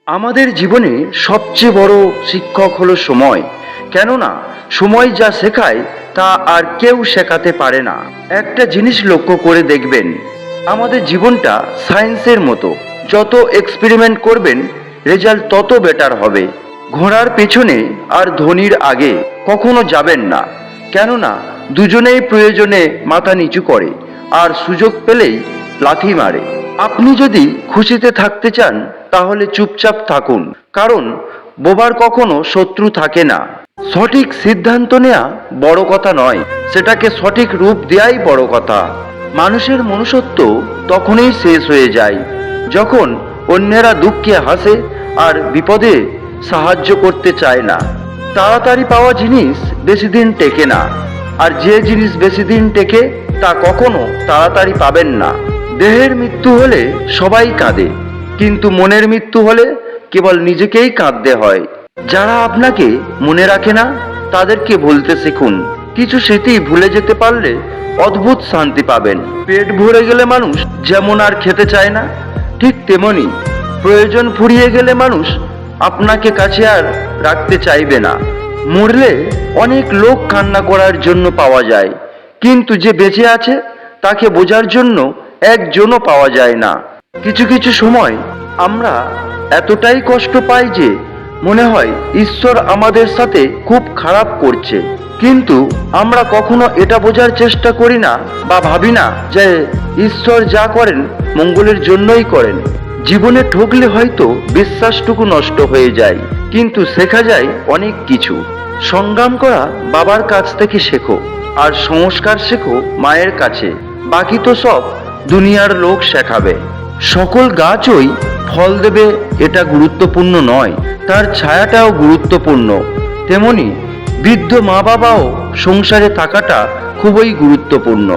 আমাদের জীবনে সবচেয়ে বড় শিক্ষক হলো সময়। কেননা সময় যা শেখায় তা আর কেউ শেখাতে পারে না। একটা জিনিস লক্ষ্য করে দেখবেন, আমাদের জীবনটা সায়েন্সের মতো। যত এক্সপেরিমেন্ট করবেন রেজাল্ট তত বেটার হবে। ঘোড়ার পেছনে আর ধোনির আগে কখনো যাবেন না, কেননা দুজনেই প্রয়োজনে মাথা নিচু করে আর সুযোগ পেলেই লাথি মারে। আপনি যদি খুশিতে থাকতে চান তাহলে চুপচাপ থাকুন, কারণ বোবার কখনো শত্রু থাকে না। সঠিক সিদ্ধান্ত নেওয়া বড় কথা নয়, সেটাকে সঠিক রূপ দেয়াই বড় কথা। মানুষের মনুষ্যত্ব তখনই শেষ হয়ে যায় যখন অন্যেরা দুঃখে হাসে আর বিপদে সাহায্য করতে চায় না। তাড়াতাড়ি পাওয়া জিনিস বেশি দিন টেকে না, আর যে জিনিস বেশি দিন টেকে তা কখনো তাড়াতাড়ি পাবেন না। দেহের মৃত্যু হলে সবাই কাঁদে, কিন্তু মনের মৃত্যু হলে কেবল নিজেকেই কাঁদতে হয়। যারা আপনাকে মনে রাখে না তাদেরকে ভুলতে শিখুন। কিছু স্মৃতি ভুলে যেতে পারলে অদ্ভুত শান্তি পাবেন। পেট ভরে গেলে মানুষ যেমন আর খেতে চায় না, ঠিক তেমনি প্রয়োজন ফুরিয়ে গেলে মানুষ আপনাকে কাছে আর রাখতে চাইবে না। মরলে অনেক লোক কান্না করার জন্য পাওয়া যায়, কিন্তু যে বেঁচে আছে তাকে বোঝার জন্য একজনও পাওয়া যায় না। কিছু কিছু সময় আমরা এতটাই কষ্ট পাই যে মনে হয় ঈশ্বর আমাদের সাথে খুব খারাপ করছে, কিন্তু আমরা কখনো এটা বোঝার চেষ্টা করি না বা ভাবি না যে ঈশ্বর যা করেন মঙ্গলের জন্যই করেন। জীবনে ঠকলে হয়তো বিশ্বাসটুকু নষ্ট হয়ে যায়, কিন্তু শেখা যায় অনেক কিছু। সংগ্রাম করা বাবার কাছ থেকে শেখো, আর সংস্কার শেখো মায়ের কাছে। বাকি তো সব দুনিয়ার লোক শেখাবে। সকল গাছই ফল দেবে এটা গুরুত্বপূর্ণ নয়, তার ছায়াটাও গুরুত্বপূর্ণ। তেমনি বৃদ্ধ মা বাবাও সংসারে থাকাটা খুবই গুরুত্বপূর্ণ।